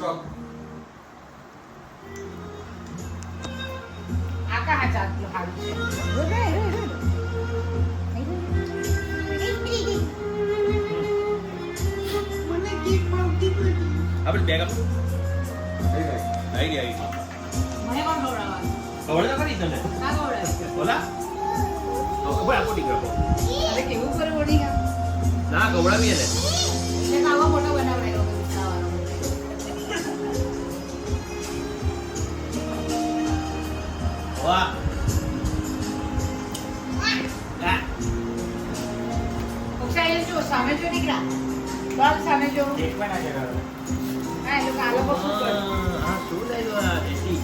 શોખ. આકા હા ચાટલું હારું છે. મને કી પાવતી નથી. આપણે બેગ આપ. થઈ ગઈ. આવી ગઈ. મને કોણ ખવડાવવાનું? ખબર ના કરી તને. ના ખવડાવે. બોલા. તો ખબર આપો દીકરો. અરે કેવું કરે બોડી કા? ના ખવડાવીએ ને. એટલે આવો મોટો બનાવડાયો ખાવાનો. વાહ. ઉક્ષાઈ જો સામે જો દીકરા. બળ સામે જો. દેખવાના છે. હા એ લોકો આ લોકો શું કરે? હા શું લાગ્યું આ એસી.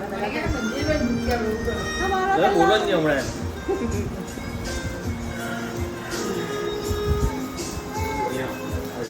મને કે મંદિરમાં મૂક્યા બહુ કરો. બોલો જ નહીં હમણાં.